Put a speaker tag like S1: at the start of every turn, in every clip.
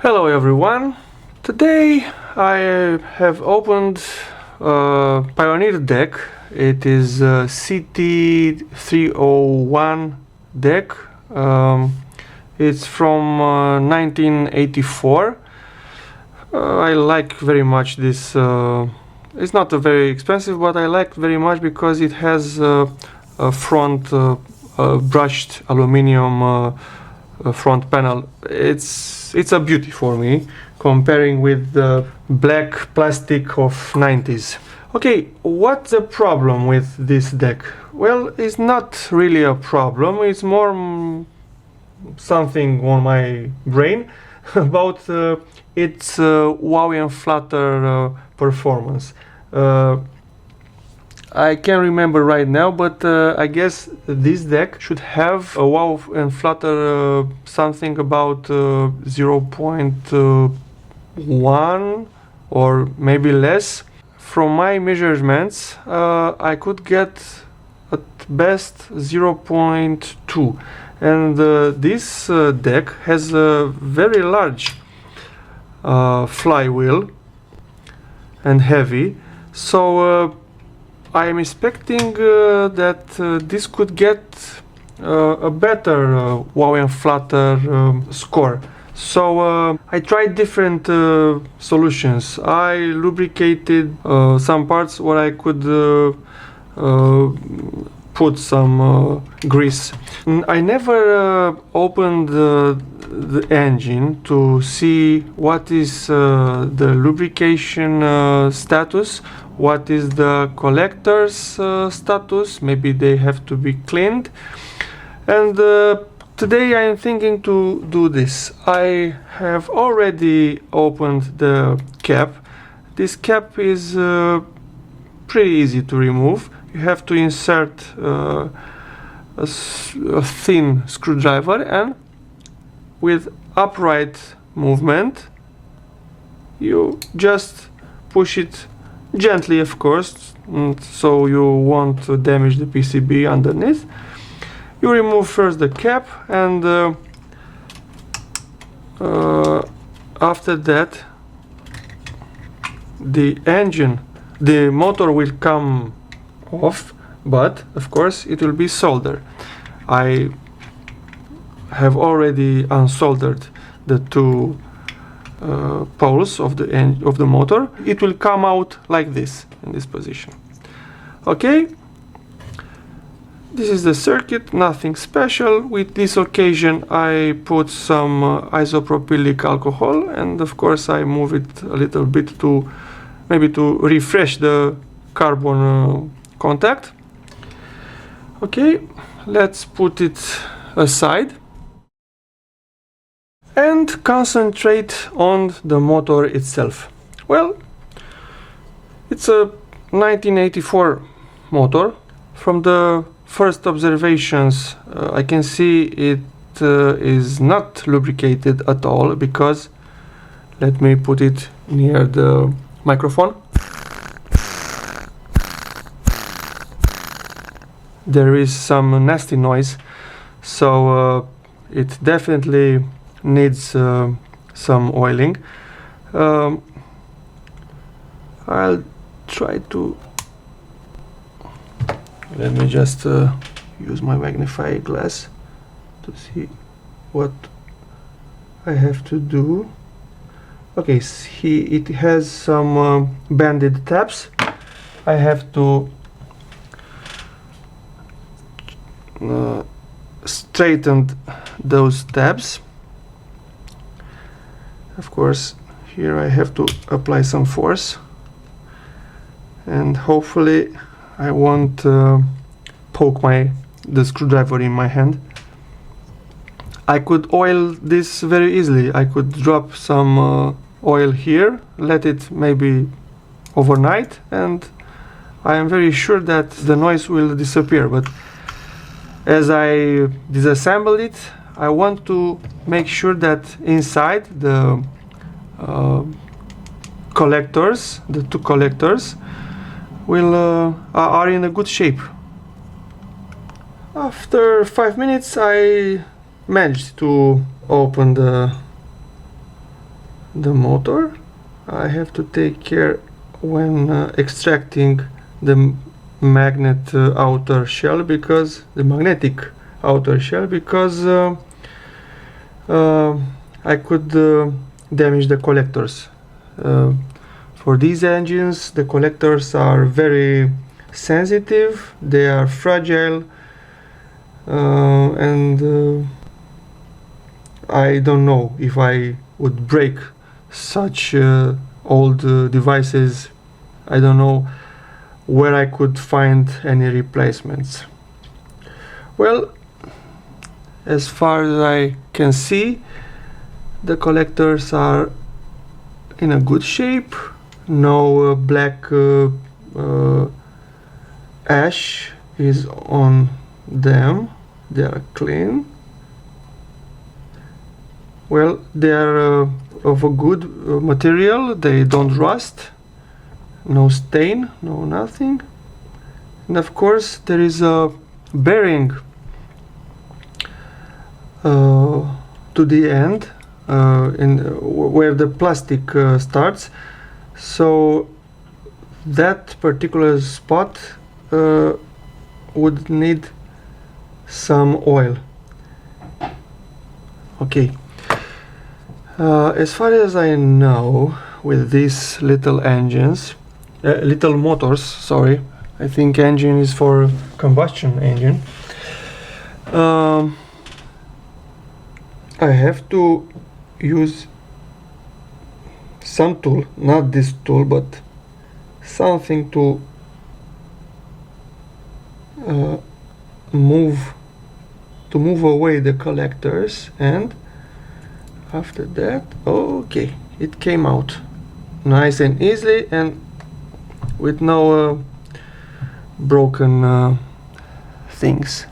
S1: Hello everyone. Today I have opened a Pioneer deck. It is a CT-301 deck. It's from 1984. I like very much this. It's not very expensive, but I like very much because it has a front brushed aluminium front panel. It's a beauty for me, comparing with the black plastic of 90s. Okay, what's the problem with this deck? Well, it's not really a problem, it's more something on my brain about its wow and flutter performance. I can't remember right now, but I guess this deck should have a wow and flutter something about 0.1 or maybe less. From my measurements, I could get at best 0.2, and this deck has a very large flywheel and heavy, so I am expecting that this could get a better wow and flutter score. So I tried different solutions. I lubricated some parts where I could put some grease. I never opened the engine to see what is the lubrication status, what is the collector's status. Maybe they have to be cleaned, and today I am thinking to do this. I have already opened the cap. This cap is pretty easy to remove. You have to insert a thin screwdriver, and with upright movement you just push it gently, of course, so you won't damage the PCB underneath. You remove first the cap, and after that the motor will come off, but of course it will be soldered. I have already unsoldered the two poles of the motor. It will come out like this, in this position. Okay, this is the circuit, nothing special. With this occasion I put some isopropylic alcohol, and of course I move it a little bit to maybe to refresh the carbon contact. Okay, let's put it aside and concentrate on the motor itself. Well, it's a 1984 motor. From the first observations, I can see it is not lubricated at all, because let me put it near the microphone. There is some nasty noise, so it definitely needs some oiling. I'll try to, let me just use my magnifying glass to see what I have to do. Okay, see, it has some banded tabs. I have to straighten those tabs. Of course, here I have to apply some force, and hopefully I won't poke the screwdriver in my hand. I could oil this very easily. I could drop some oil here, let it maybe overnight, and I am very sure that the noise will disappear. But as I disassemble it, I want to make sure that inside the collectors, the two collectors, are in a good shape. After 5 minutes I managed to open the motor. I have to take care when extracting the magnet outer shell, because the magnetic outer shell, because I could damage the collectors. For these engines, the collectors are very sensitive, they are fragile, and I don't know if I would break such old devices. I don't know where I could find any replacements. Well, as far as I can see, the collectors are in a good shape. No black ash is on them. They are clean. Well, they are of a good material. They don't rust. No stain, no nothing. And of course there is a bearing to the end, where the plastic starts, so that particular spot would need some oil. Okay, as far as I know, with these little engines, little motors, sorry, I think engine is for combustion engine, I have to use some tool, not this tool, but something to move away the collectors, and after that, okay, it came out nice and easily and with no broken things.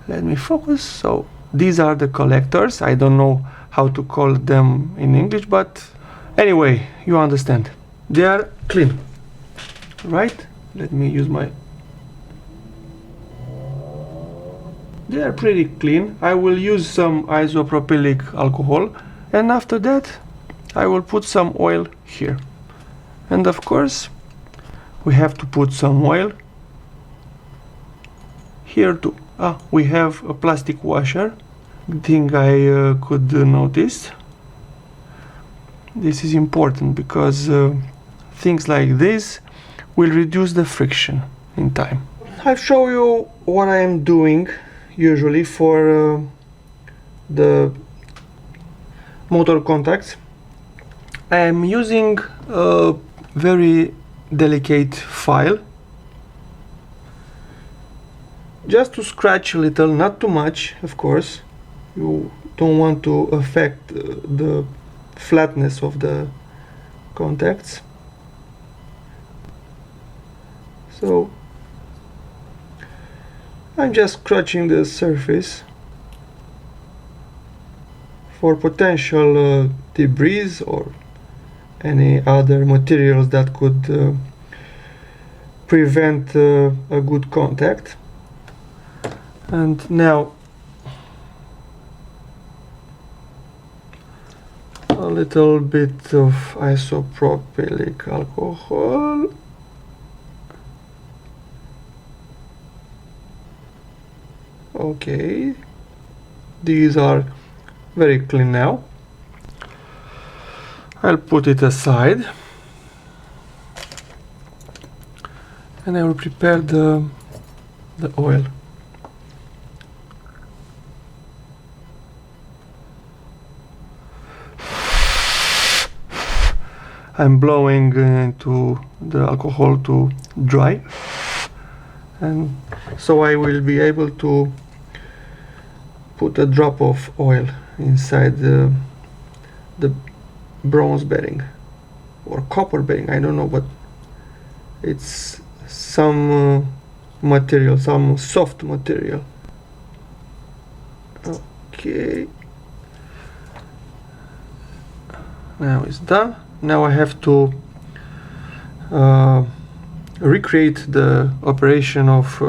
S1: Let me focus. So these are the collectors. I don't know how to call them in English, but anyway, you understand. They are clean, right? Let me use my... They are pretty clean. I will use some isopropylic alcohol, and after that I will put some oil here. And of course we have to put some oil here too. We have a plastic washer. Thing I could notice. This is important because things like this will reduce the friction in time. I'll show you what I am doing usually for the motor contacts. I am using a very delicate file just to scratch a little, not too much, of course. You don't want to affect the flatness of the contacts. So I'm just scratching the surface for potential debris or any other materials that could prevent a good contact. And now a little bit of isopropylic alcohol. Okay, these are very clean now. I'll put it aside and I will prepare the oil. I'm blowing into the alcohol to dry, and so I will be able to put a drop of oil inside the bronze bearing or copper bearing, I don't know, but it's some material, some soft material. Okay, now it's done. Now I have to recreate the operation of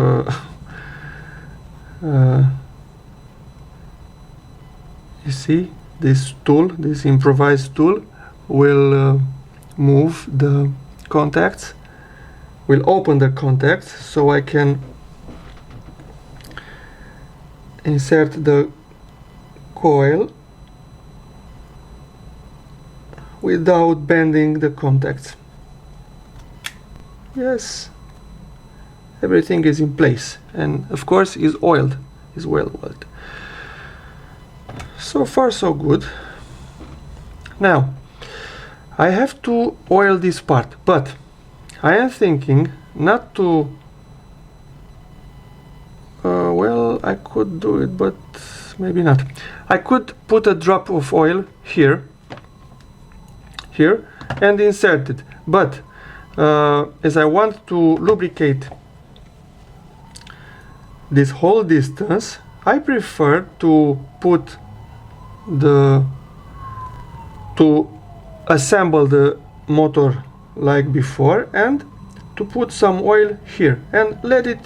S1: you see this tool, this improvised tool. will move the contacts, will open the contacts, so I can insert the coil without bending the contacts. Yes, everything is in place, and of course is oiled, is well oiled. So far so good. Now I have to oil this part, but I am thinking not to well, I could do it, but maybe not. I could put a drop of oil here and insert it, but as I want to lubricate this whole distance, I prefer to put to assemble the motor like before, and to put some oil here and let it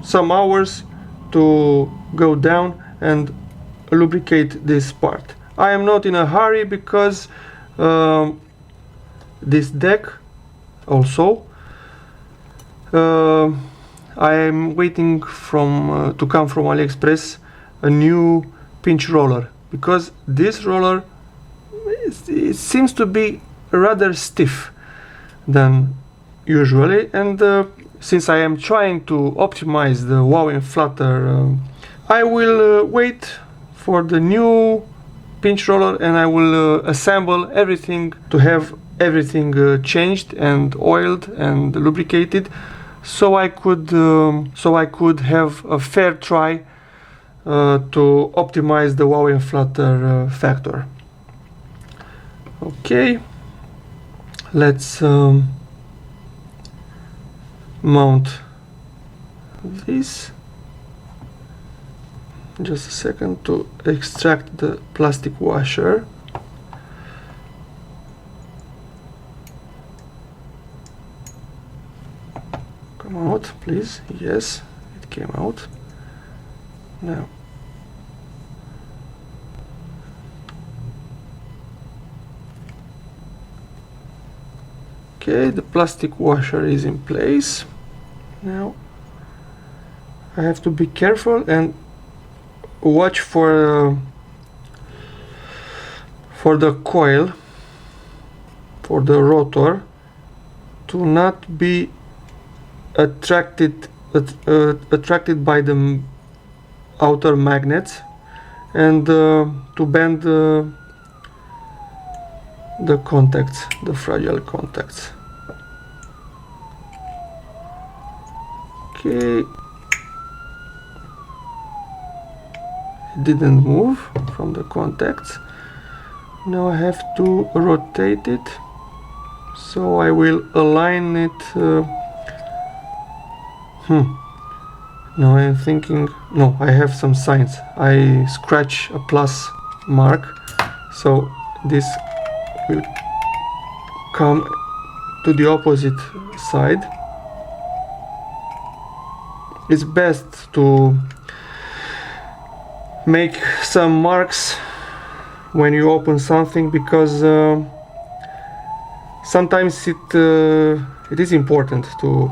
S1: some hours to go down and lubricate this part. I am not in a hurry because this deck also I am waiting from to come from AliExpress a new pinch roller, because this roller it seems to be rather stiff than usually, and since I am trying to optimize the wow and flutter, I will wait for the new pinch roller, and I will assemble everything to have everything changed and oiled and lubricated, so I could have a fair try to optimize the wow and flutter factor. Okay, let's mount this. Just a second to extract the plastic washer. Come out, please. Yes, it came out. Now okay, the plastic washer is in place. Now I have to be careful and watch for the coil, for the rotor, to not be attracted by the outer magnets, and to bend the contacts, the fragile contacts. Okay, it didn't move from the contacts. Now I have to rotate it, so I will align it. Now I'm thinking, no, I have some signs. I scratch a plus mark, so this will come to the opposite side. It's best to make some marks when you open something, because sometimes it is important to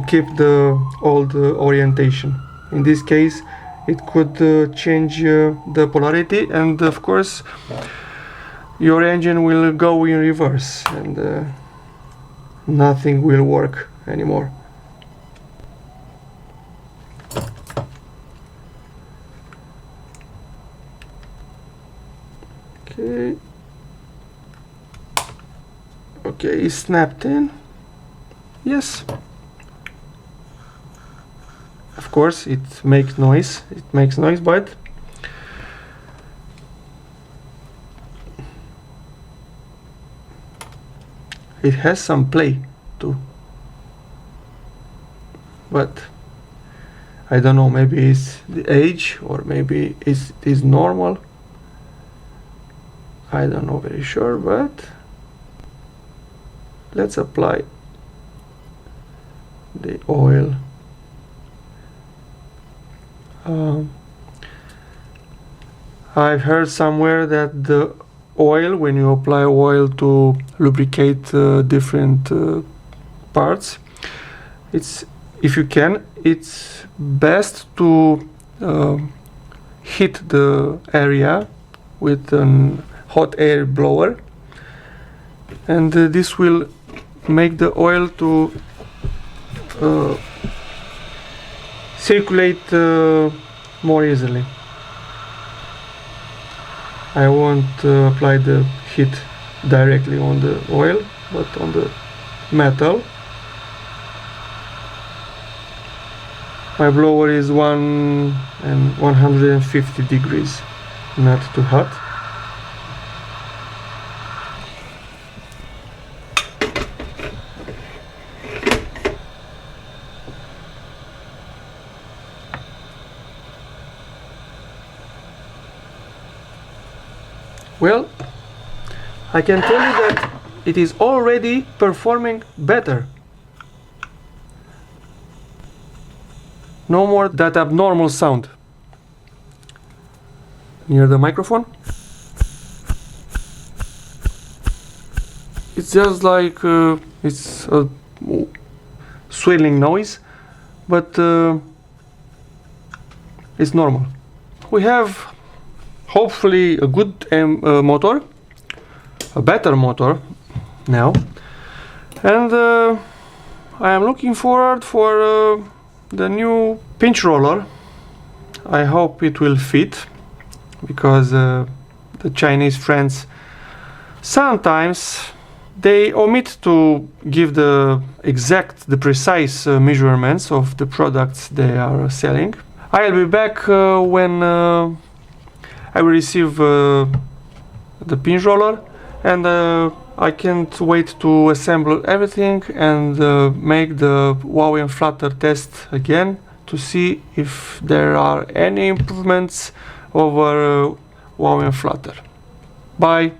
S1: keep the old orientation. In this case, it could change the polarity, and of course your engine will go in reverse, and nothing will work anymore. Okay. Okay, it's snapped in. Yes. Of course, it makes noise. It makes noise, but it has some play too. But I don't know. Maybe it's the age, or maybe it is normal. I don't know very sure, but let's apply the oil. I've heard somewhere that the oil, when you apply oil to lubricate different parts, if you can, it's best to heat the area with a hot air blower, and this will make the oil to circulate more easily. I won't apply the heat directly on the oil, but on the metal. My blower is 150 degrees, not too hot. Well, I can tell you that it is already performing better. No more that abnormal sound. Near the microphone. It's just like it's a swirling noise, but it's normal. We have hopefully a good motor, a better motor now, and I am looking forward for the new pinch roller. I hope it will fit, because the Chinese friends sometimes they omit to give the precise measurements of the products they are selling. I'll be back when I will receive the pinch roller, and I can't wait to assemble everything and make the wow and flutter test again to see if there are any improvements over wow and flutter. Bye.